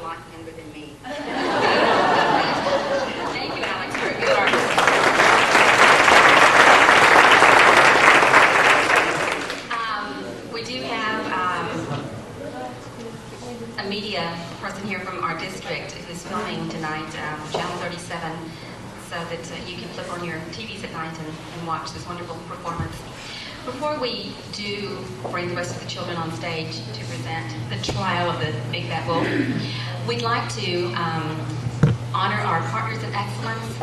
lot younger than me. Thank you, Alex. You're a good artist. We do have a media person here from our district who's filming tonight, Channel 37, so that you can flip on your TVs at night and watch this wonderful performance. Before we do bring the rest of the children on stage to present the trial of the Big Bad Wolf, we'd like to honor our partners in excellence.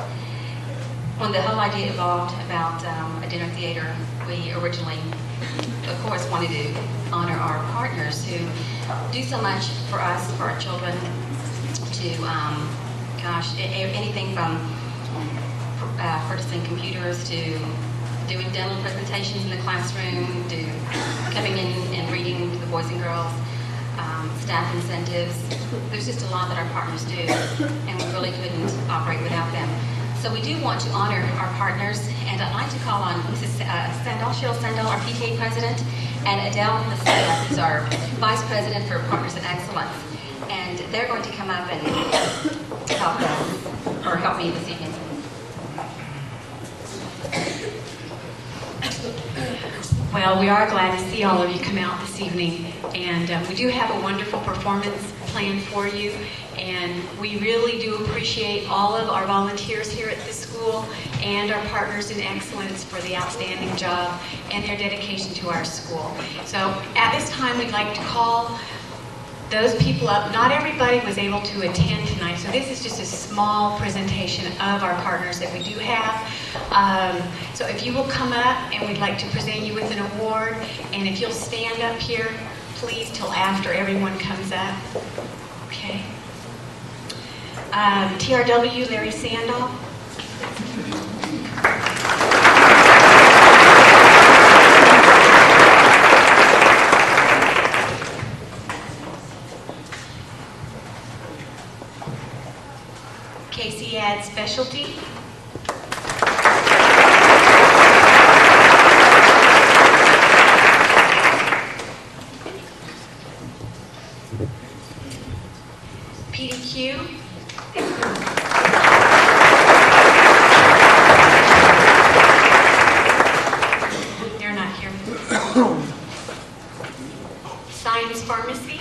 When the whole idea evolved about a dinner theater, we originally, of course, wanted to honor our partners who do so much for us, for our children, to, anything from purchasing computers to doing demo presentations in the classroom, to coming in and reading to the boys and girls, staff incentives. There's just a lot that our partners do, and we really couldn't operate without them. So we do want to honor our partners, and I'd like to call on Mrs. Cheryl Sandell, our PTA president, and Adele Messina, who's our vice president for Partners in Excellence. And they're going to come up and help us, or help me this evening. Well, we are glad to see all of you come out this evening, and we do have a wonderful performance planned for you, and we really do appreciate all of our volunteers here at this school and our partners in excellence for the outstanding job and their dedication to our school. So at this time, we'd like to call those people up. Not everybody was able to attend tonight, so this is just a small presentation of our partners that we do have. So if you will come up, and we'd like to present you with an award, and if you'll stand up here, please, till after everyone comes up. Okay. TRW, Larry Sandall. Casey Ad Specialty. PDQ. They're not here. Science Pharmacy.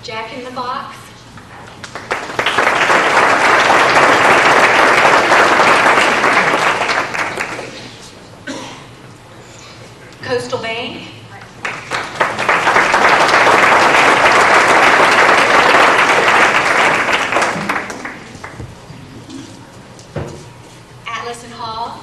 Jack in the Box. Coastal Bank. Atlas and Hall.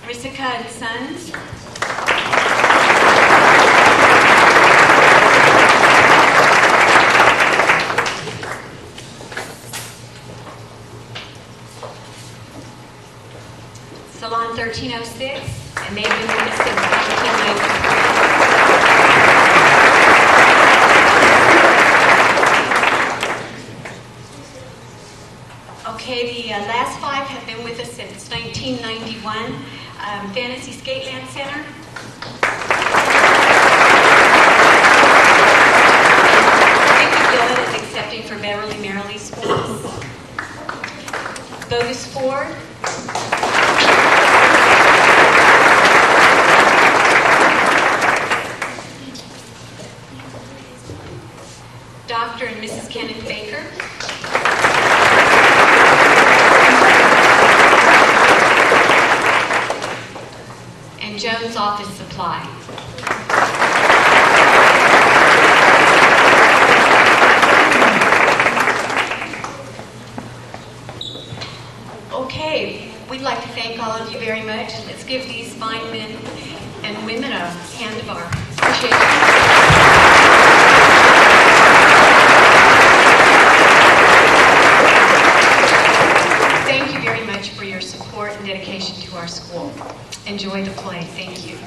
Risica and Sons. Salon 1306, and they've been with us since 1993. Okay, the last five have been with us since 1991. Fantasy Skateland Center. Victor is accepting for Beverly Merrily Sports. Bogus Ford. Dr. and Mrs. Kenneth Baker. And Jones Office Supply. Okay, we'd like to thank all of you very much. Let's give these fine men and women a hand of our appreciation. Thank you very much for your support and dedication to our school. Enjoy the play. Thank you.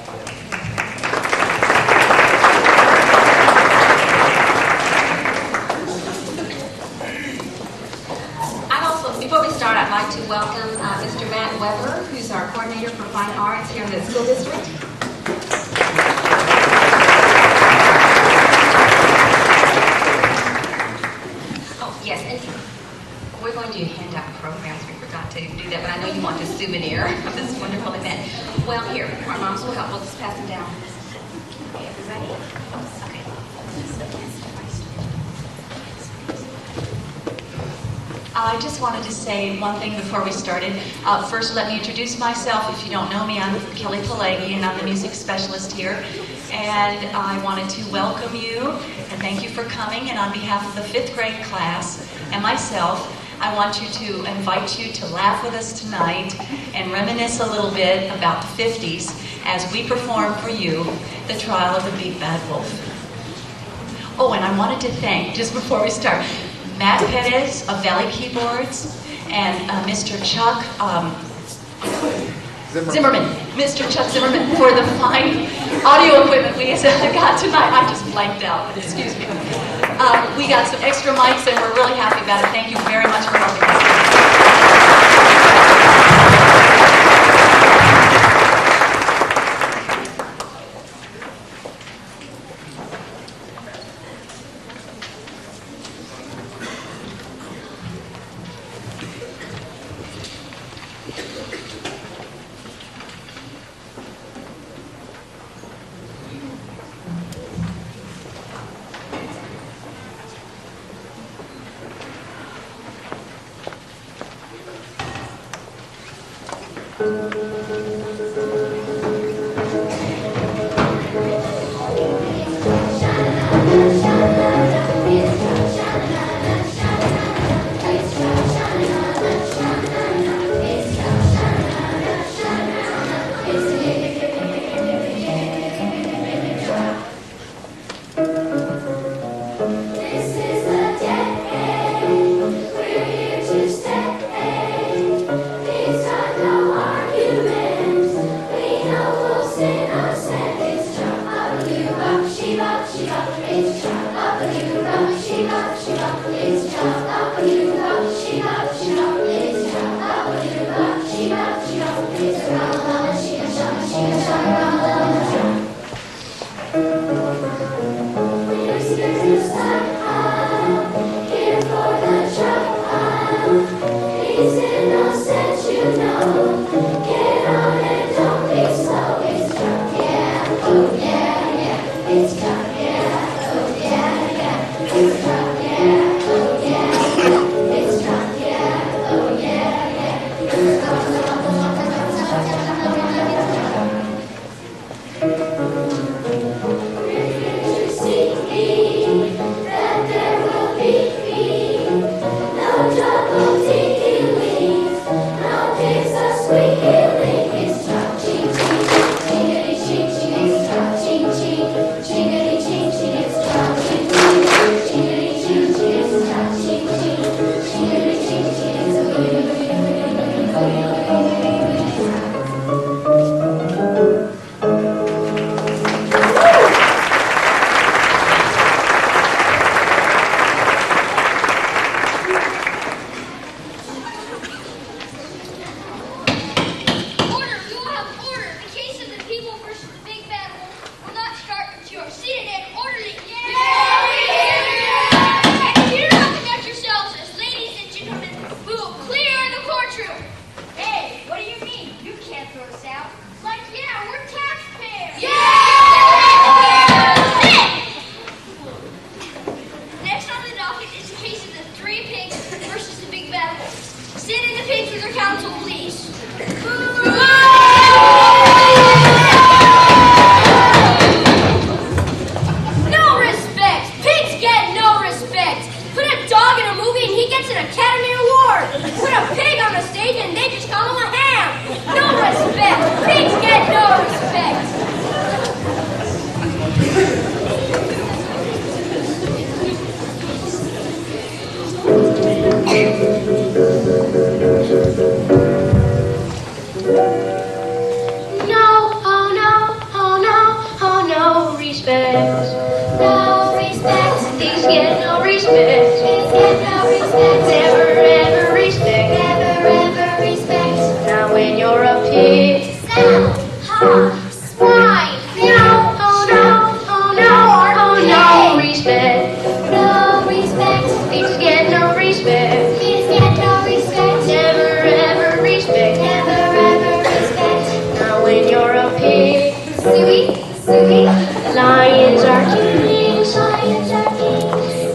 I just wanted to say one thing before we started. First, let me introduce myself. If you don't know me, I'm Kelly Pelagi, and I'm the music specialist here. And I wanted to welcome you and thank you for coming. And on behalf of the 5th grade class and myself, I want you to invite you to laugh with us tonight and reminisce a little bit about the 50s as we perform for you the Trial of the Big Bad Wolf. Oh, and I wanted to thank, just before we start, Matt Perez of Valley Keyboards and Mr. Chuck Zimmerman, Mr. Chuck Zimmerman, for the fine audio equipment we got tonight. I just blanked out, excuse me. We got some extra mics and we're really happy about it. Thank you very much for helping us.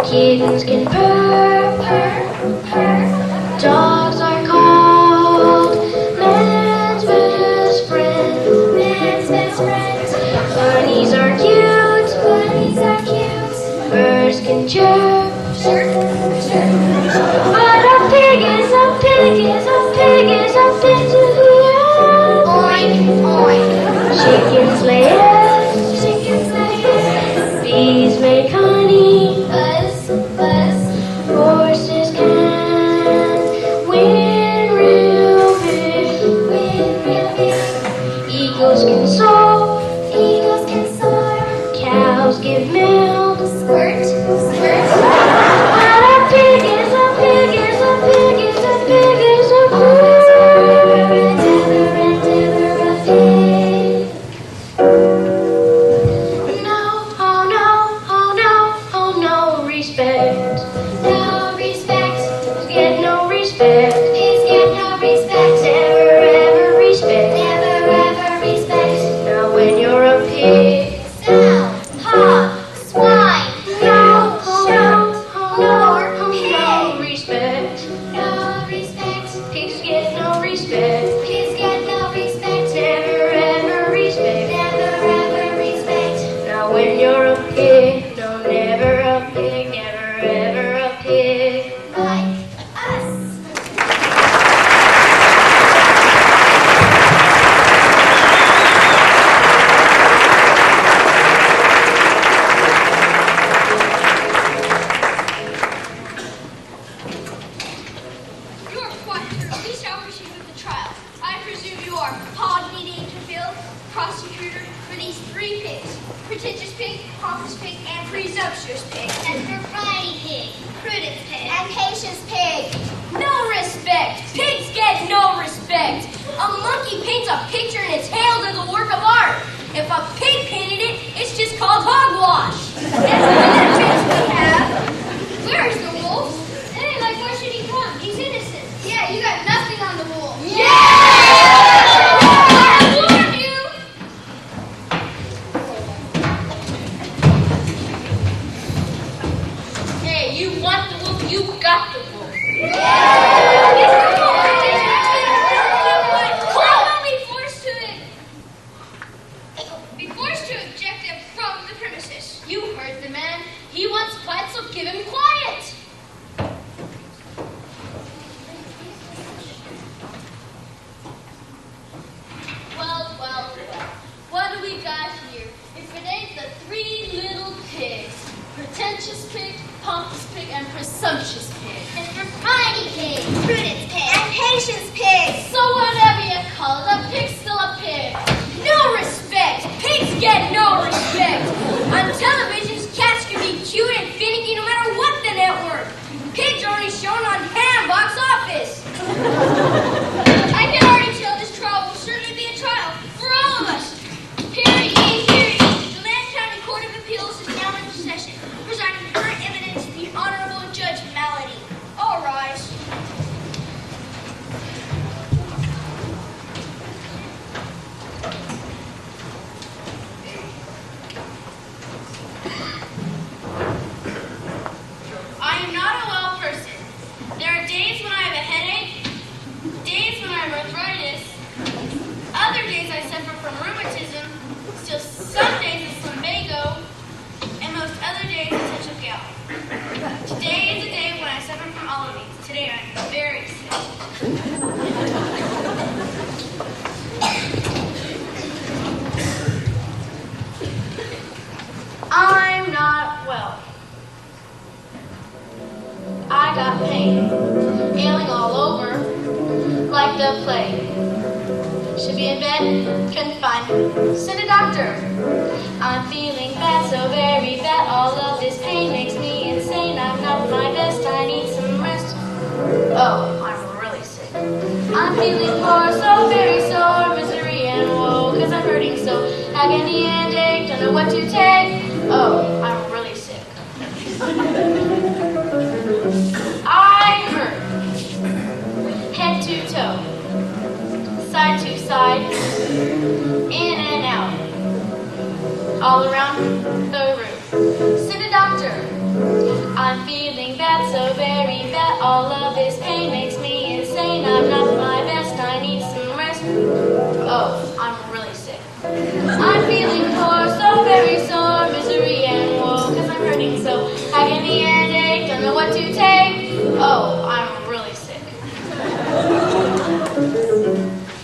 Kittens can purr, purr, purr. cows give milk. Squirt, squirt. But a pig is a pig is a pig is a pig is a pig. Ever a pig. No, oh no, oh no, oh no respect. No respect. Get no respect. Pigs get no respect. Never ever respect. Never ever respect. Now when you're a pig, sow, hog, swine, no, no respect. No respect. Pigs get no respect. Pigs get no respect. Never ever respect. Never ever respect. Now when you're a pig, no, never a pig, never ever a pig. Like us. You are quite sure. We shall proceed with the trial. I presume you are Hoggy Dangerfield, prosecutor for these three pigs: pretentious pig, pompous pig, and presumptuous pig. And propriety pig. Prudence pig. And patience pig. No respect. Pigs get no respect. A monkey paints a picture and its tail does a work of art. If a pig painted it, it's just called hogwash. And the other pigs we have, where is the wolf? Hey, like why should he come? He's innocent. Yeah, you got nothing on the wolf. I warned you. Hey, you want the wolf? You got the wolf. Be forced to eject him from the premises. You heard the man. He wants quiet, so give him quiet. Well. What do we got here? If it ain't the three little pigs: pretentious pig, pompous pig, and presumptuous pig. And propriety pig. Prudence pig. And patience pig. So whatever you call it, a pig's still a pig. No respect. Pigs get no respect. On televisions, cats can be cute and finicky no matter what the network. Pigs are already shown on Ham Box Office. I can already tell this trial will certainly be a trial for all of us. Hear ye, hear ye. The Land County Court of Appeals is now in session, presiding the current evidence, the Honorable Judge Malady. All rise. I am not a well person. There are days when I have a headache, days when I have arthritis, other days I suffer from rheumatism, still some days it's lumbago, and most other days a touch of gout. Today is a day when I suffer from all of these. Today I'm very sick. I'm not well. I got pain, ailing all over, like the plague. Should be in bed, couldn't find me. Send a doctor. I'm feeling bad, so very bad. All of this pain makes me insane. I'm not my best, I need some rest. Oh, I'm really sick. I'm feeling poor, so very sore, misery and woe, 'cause I'm hurting so. Agony and ache, don't know what to take. Oh, I'm really sick. I hurt. Head to toe. Side to side. In and out. All around the room. Send a doctor. I'm feeling bad, so very bad. All of this pain makes me insane. I'm not my best, I need some rest. Oh, I'm really sick. I'm feeling poor, so very sore, misery and woe, 'cause I'm hurting so. Agony and ache, don't know what to take. Oh, I'm really sick.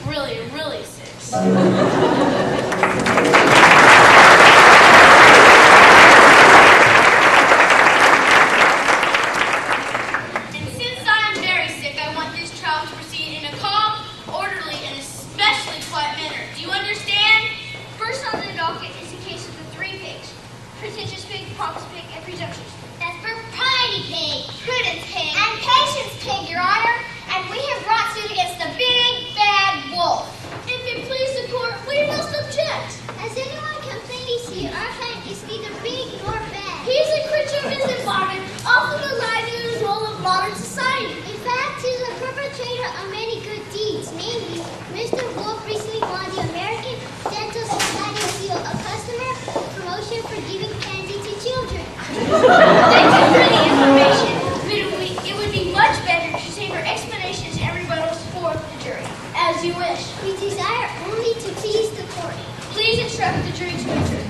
Really, really sick. And since I'm very sick, I want this trial to proceed in a calm, orderly, and especially quiet manner. Do you understand? First on the docket is the case of the three pigs. Promise Pig, and Presumptuous. That's Propriety Pig. Prudence Pig. And Patience Pig, Your Honor. And we have brought suit against the big bad wolf. If it please the court, we must object. Has anyone complained he's here? Our client is neither big nor bad. He's a creature of his environment, often alive in his role of modern society. In fact, he's a perpetrator of many good deeds. Namely, Mr. Wolf recently won the American Dental Society Seal, a customer promotion for giving candy to children. Thank you for the information, but it would be much better to save our explanations and rebuttals for the jury. As you wish. We desire only to please the court. Please instruct the jury to adjourn.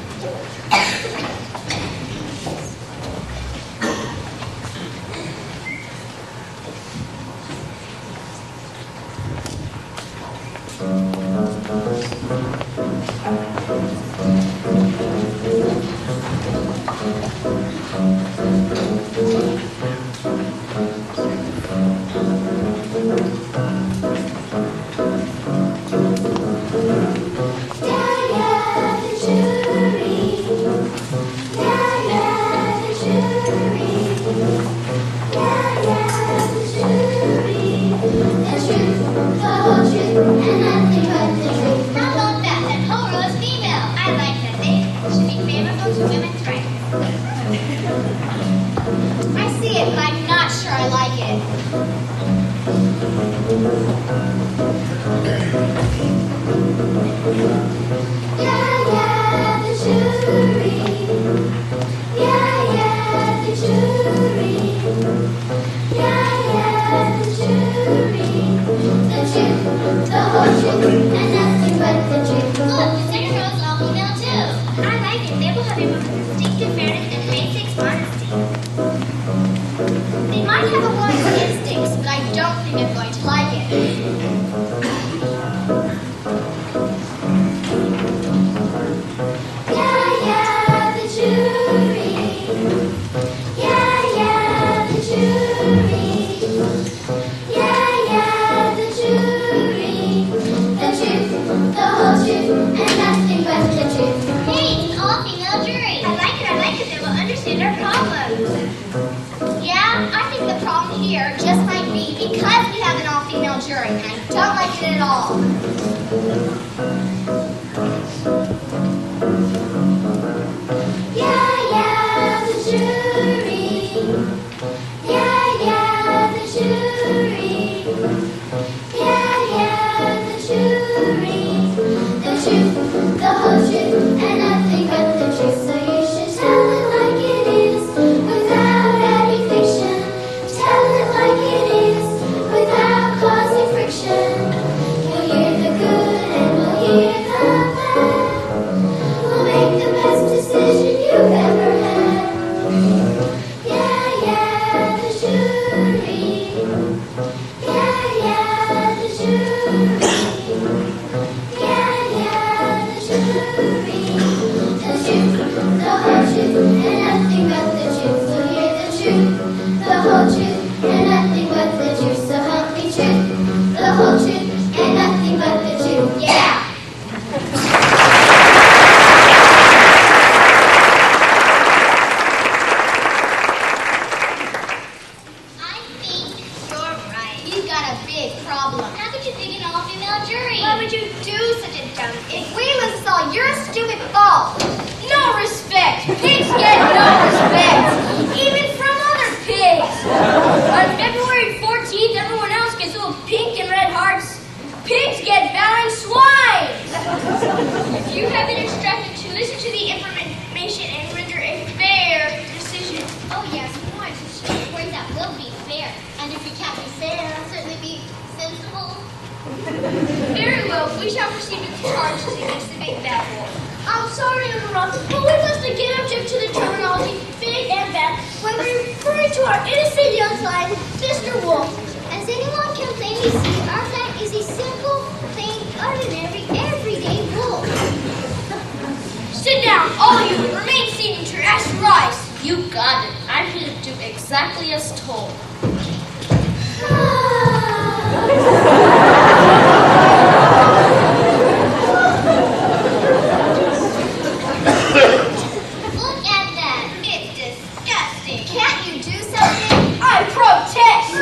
pig. Can't you do something? I protest!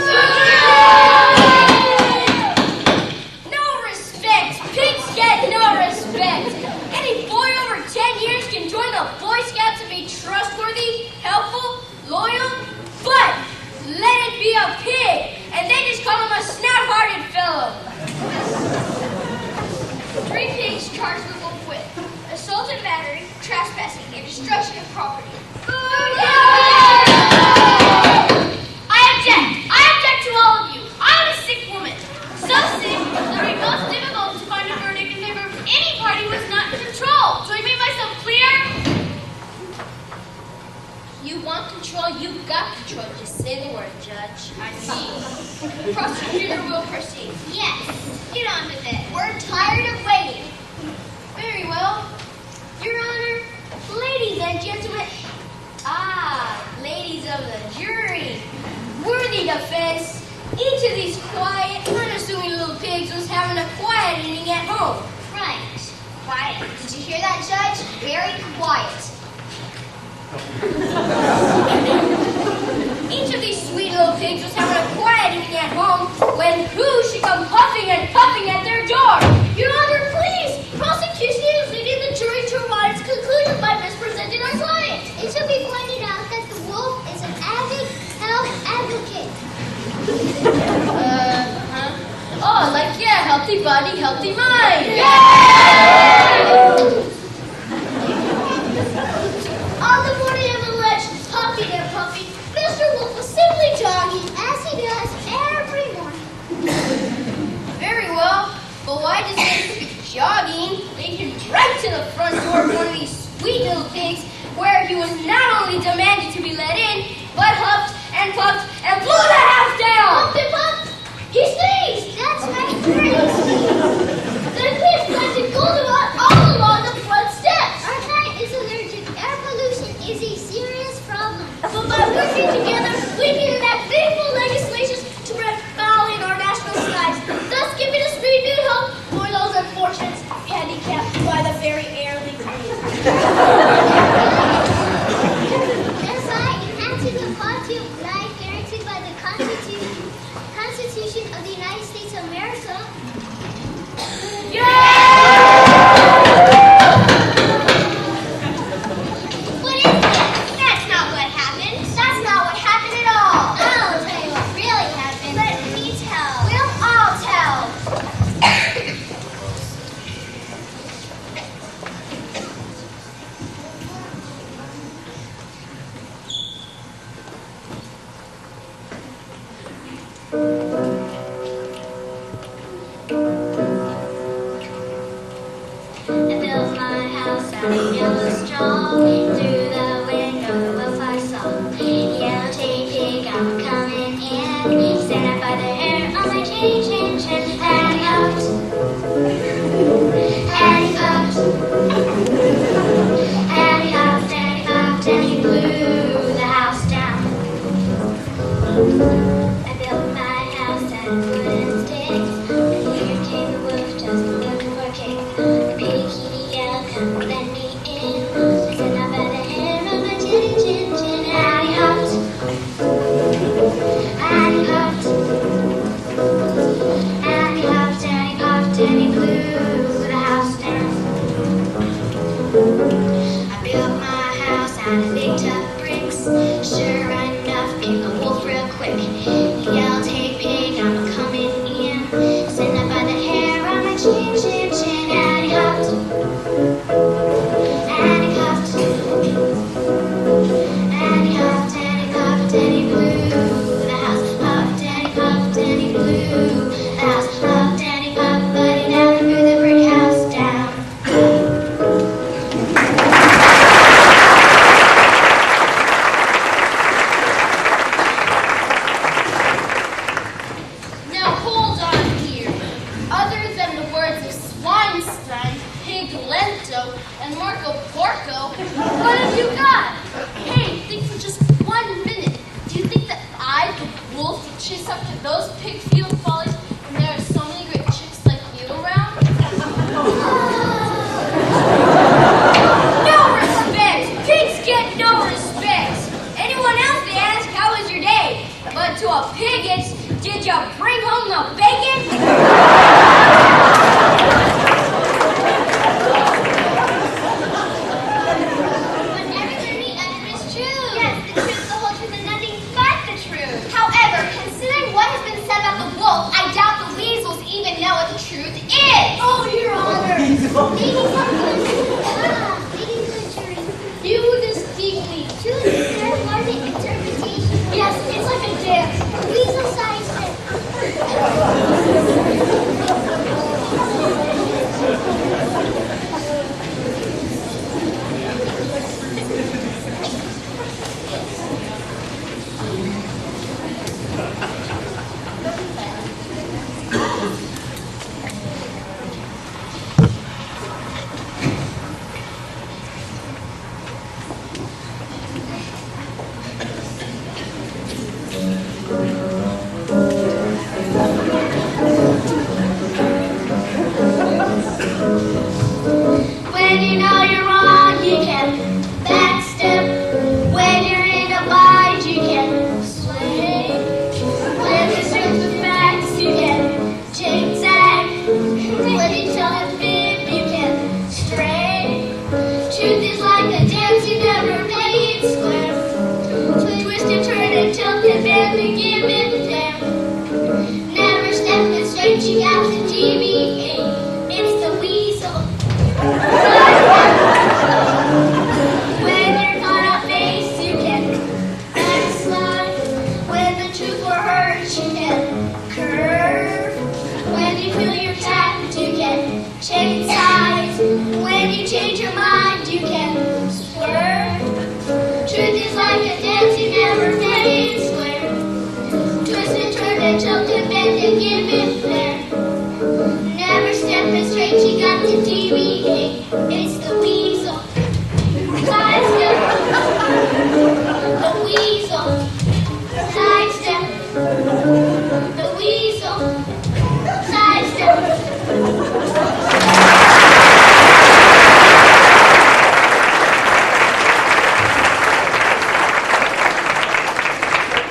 No respect. Pigs get no respect. Any boy over 10 years can join the Boy Scouts and be trustworthy, helpful, loyal, but let it be a pig, and they just call him a snap-hearted fellow. 3 pigs charged the wolf with assault and battery, trespassing, and destruction of property. I object to all of you. I'm a sick woman. So sick that it would be most difficult to find a verdict in favor of any party who is not in control. Do I make myself clear? You want control, you've got control. Just say the word, Judge. I see. The prosecutor will proceed. Yes, get on with it. We're tired of waiting. Very well. Your Honor, ladies and gentlemen, ladies of the jury, worthy defense, each of these quiet, unassuming little pigs was having a quiet evening at home. Right, quiet. Did you hear that, Judge? Very quiet. Each of these sweet little pigs was having a quiet evening at home when who should come huffing and puffing at their door? Your Honor, please! Prosecution is leading the jury to arrive at its conclusion by misrepresenting our client. It should be pointed out that the wolf is an avid health advocate. Oh, like, yeah, healthy body, healthy mind. On the morning of alleged huffing and puffing, Mr. Wolf was simply jogging as he does every morning. Very well, but why does this jogging lead him right to the front door of one of these sweet little pigs where he was not only demanded to be let in, but huffed and puffed and blew the house down? Huffed and puffed? He sneezed! That's right, the pig planted goldenrod all along the front steps. Our client is allergic. Air pollution is a serious problem. But by working together, we can enact meaningful legislation to prevent fouling in our national skies, thus giving us renewed hope for those unfortunate handicapped by the very air they breathe. As I enhance the quality of life guaranteed by the Constitution of the United States of America. What is this? That's not what happened. That's not what happened at all. I'll tell you what really happened. Let me tell. We'll all tell. I built my house out of yellow straw. Through the window, the wolf I saw. Yellow tape pig, I'm coming in. Stand up by the hair on my chin, chin, chin. And he huffed. And he puffed. And he huffed, and he puffed, and he blew the house down. I built my house out of wooden sticks. And here came the wolf just looking for kicks. The pig, he yelled, come let me in. I said, now by the hair on my chin, chin, chin. And he huffed. And he puffed. And he huffed, and he puffed, and he blew the house down. I built my house out of big tough bricks. Sure enough, came the wolf real quick. He yelled, hey pig, I'm coming in. Sitting up by the hair on my chin, chin, chin. And he huffed. And he puffed. And he huffed, and he puffed, and he blew the house. Puffed, and he puffed, and he blew the house. Puffed, and he puffed, but he never blew the brick house down. the piggins. Did you bring home the bacon? But everything we utter is true. Yes, the truth, the whole truth, and nothing but the truth. However, considering what has been said about the wolf, I doubt the weasels even know what the truth is. Oh, Your Honor. You this deeply. Truth is their learning interpretation. Yes, it's like a dance. Weasel science. When you know you're wrong, you can backstep. When you're in a bind, you can sway. When there's truth with facts, you can zigzag. When you tell a fib, you can stray. Truth is like a dance, you never play it square. Twist and turn and tilt and bend and give it there. Never step it straight, you got to deviate. It's the weasel. When you're caught up face, you can backslide. When the truth will hurt, you can curve. When you feel you're trapped, you can change sides. When you change your mind, you can swerve. Truth is like a dance, you never play it square. Twist and turn and tilt and bend and give it flair. Never step it straight, you got to deviate. It's the weasel. Sidestep. The weasel. Sidestep. The weasel. Sidestep.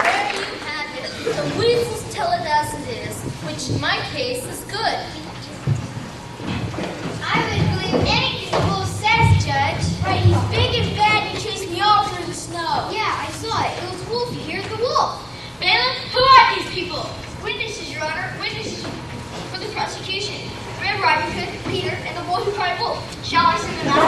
There you have it. The weasels tell it as it is, which in my case is good. I would believe anything the wolf says, Judge. Right, he's big and bad and he chased me all through the snow. Yeah, I saw it. It was Wolfie. Here's the wolf. Bailiff, who are these people? Witnesses, Your Honor. Witnesses for the prosecution. Red Riding Hood, Peter, and the boy who cried wolf. Shall I send them out?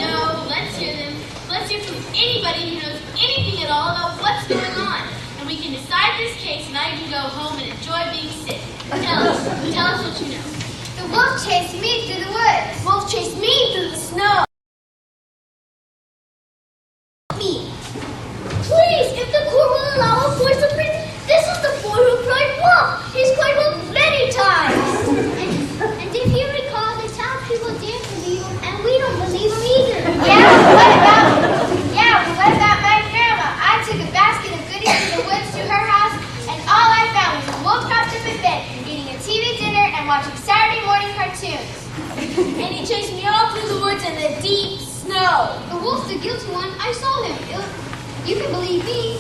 No, let's hear them. Let's hear from anybody who knows anything at all about what's going on. And we can decide this case and I can go home and enjoy being sick. Tell us what you know. The wolf chased me through the woods. Wolf chased me through the snow. Me. Please, if the court will allow a voice of reason, this is the boy who cried wolf. He's cried wolf many times. And if you recall, the townspeople didn't believe him, and we don't believe him either. Yeah, but what about my grandma? I took a basket of goodies to the woods to her house, and all I found was a wolf propped up in bed, eating a TV dinner and watching Saturday morning cartoons. And he chased me all through the woods in the deep snow. The wolf's the guilty one. I saw him. You can believe me.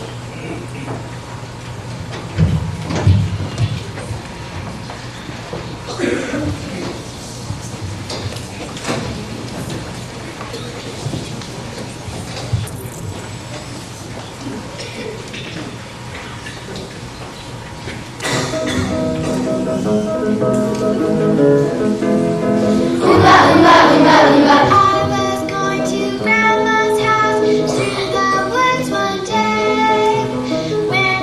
I was going to Grandma's house through the woods one day, where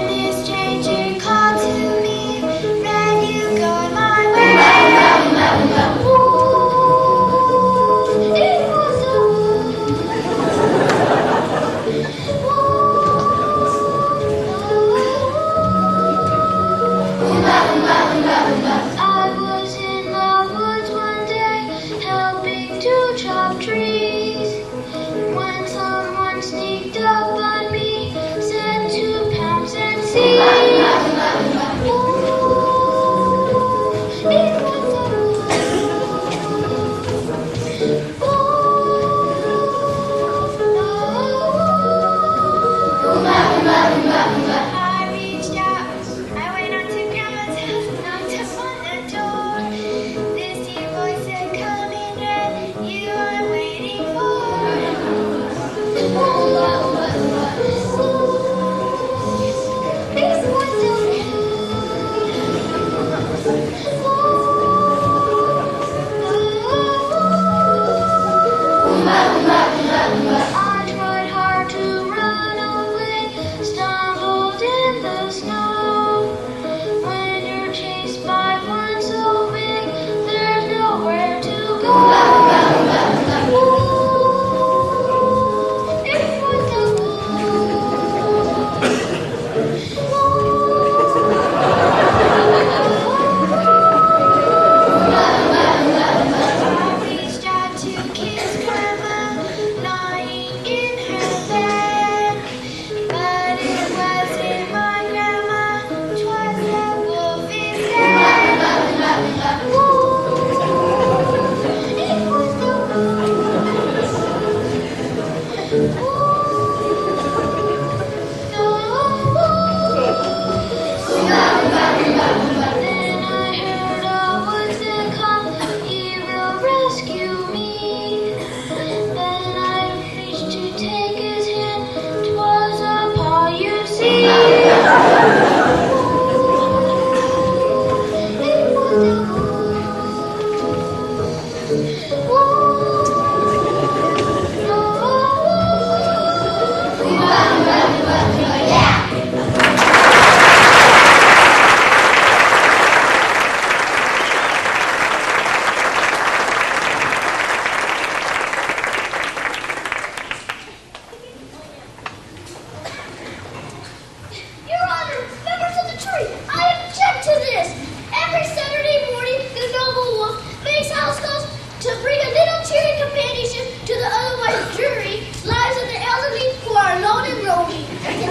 Your Honor, members of the jury, I object to this. Every Saturday morning, the noble wolf makes house calls to bring a little cheery companionship to the otherwise dreary lives of the elderly who are alone and lonely. And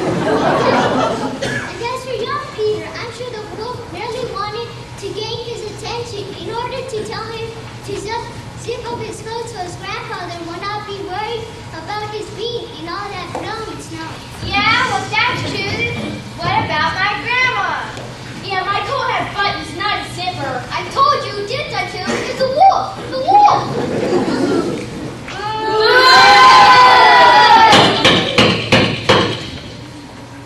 as for young Peter, I'm sure the wolf merely wanted to gain his attention in order to tell him to zip up his coat so his grandfather will not be worried about his feet in all that blowing snow. Yeah, well, that's true. What about my grandma? Yeah, my coat had buttons, not a zipper. I told you, didn't I tell you? It's a wolf! The wolf!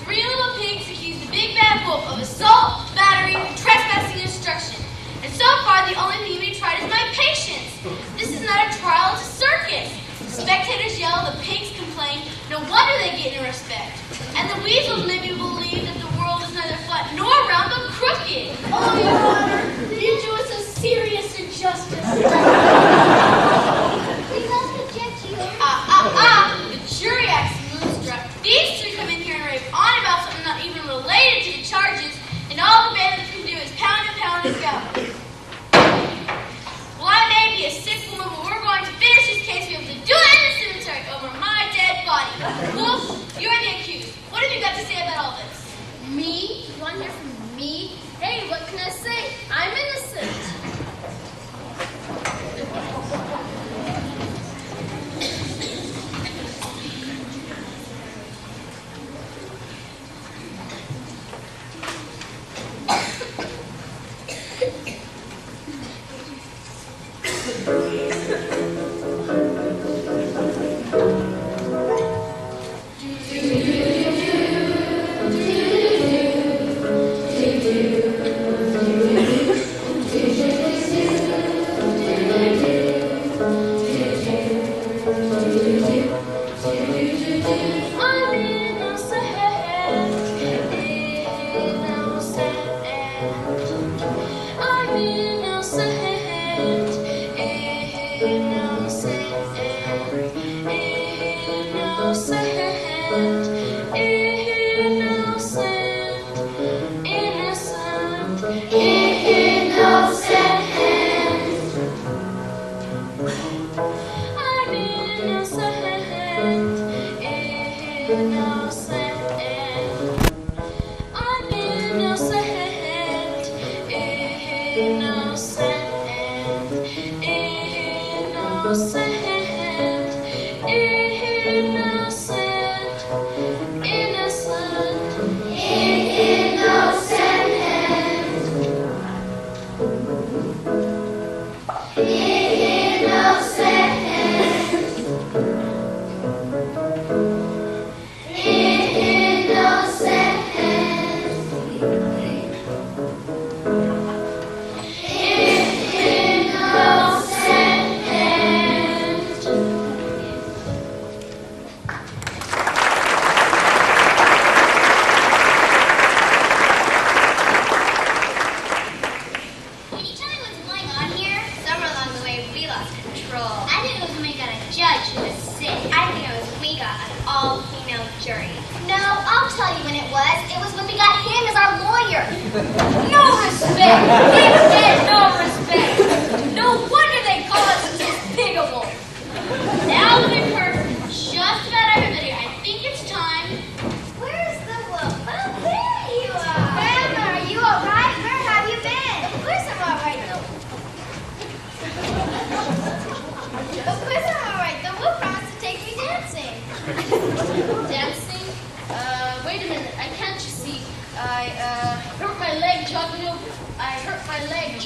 Three little pigs accused the big bad wolf of assault, battery, trespassing, and destruction. And so far, the only thing being tried is my patience. This is not a trial, it's a circus. The spectators yell, the pigs complain. No wonder they get no respect. And the weasels make me believe that the world is neither flat nor round, but crooked. Oh, Your Honor, you do us a serious injustice. We must object to your... The jury acts moonstruck. These three come in here and rave on about something not even related to the charges, and all the bailiff can do is pound and pound his gavel. Well, I may be a sick woman, but we're going to finish this case. We have to do it in the cemetery over my dead body. Wolf, you're the accused. What have you got to say about all this? Me? You want to hear from me? Hey, what can I say? I'm innocent.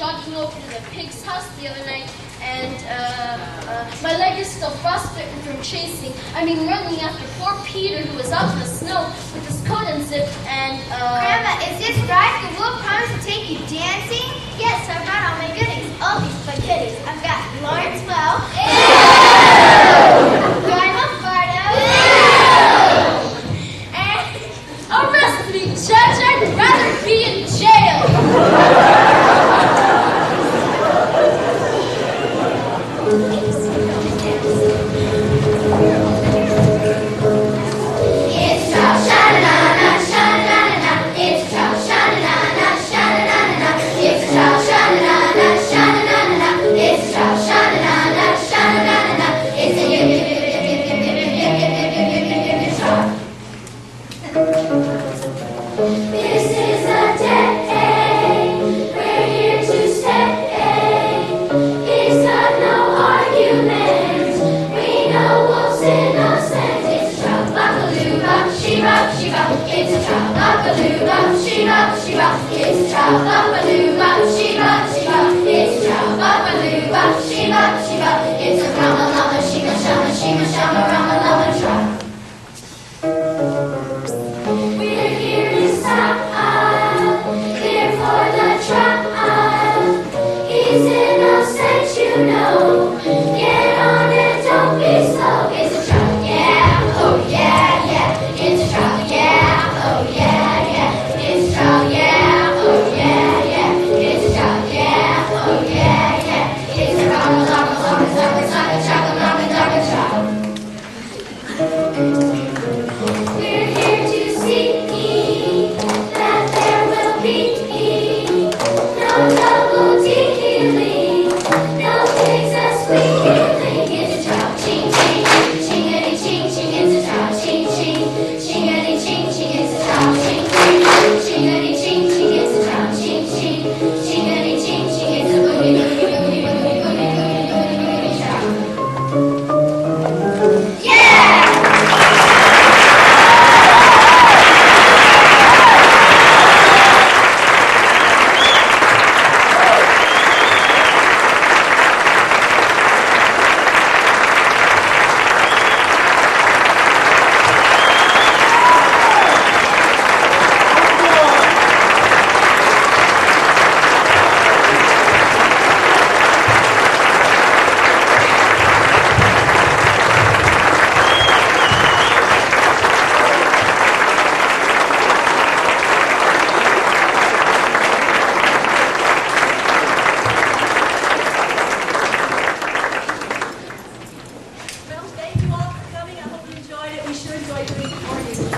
jogging over to the pig's house the other night, and my leg is still frostbitten from chasing. I mean, running after poor Peter, who was out in the snow well with this coat and zip and Grandma, is this right? The wolf promised to take you dancing? yes, I brought all my goodies, all these spaghettis. I've got Lawrence Welk, Grandma Fardo, and arrest me, Judge. I'd rather be in jail. It's Chow Sha-na-na-na, Sha-na-na-na. It's Chow Sha-na-na-na, Sha-na-na-na. It's Chow Sha-na-na-na, Sha-na-na-na. It's Chow Sha-na-na-na, Sha-na-na-na. It's a yip yip yip yip yip yip yip yip yip yip yip yip chow. This is a day we're here to stay. It's not no argument. We know wolves innocent. It's a chow buckaloo buck she-buck she-buck. It's a chow buckaloo buck she-buck she-buck. It's a chow buckaloo buck she-buck she-buck. It's a chow buckaloo buck she-buck she-buck. It's a rama lama shima shama rama lama chow. We're here inside, here for the trial. He's innocent, you know. Get on it, don't be slow. It's a trial, yeah, oh yeah, yeah. It's a trial, yeah, oh yeah, yeah. It's a trial, yeah, oh yeah, yeah. It's a trial, yeah, oh yeah, yeah. It's a rama lama lama lama lama lama trial. We're here to see that there will be no double dealing, no pigs as squealing. It's a trial, ching ching, chingity ching ching. It's a trial, ching ching, chingity ching ching. It's a trial, ching ching, chingity ching ching. It's a trial, ching ching, chingity ching ching. It's a boogie boogie boogie boogie boogie boogie boogie boogie trial. Yeah! Well, thank you all for coming. I hope you enjoyed it. We sure enjoyed doing it for you.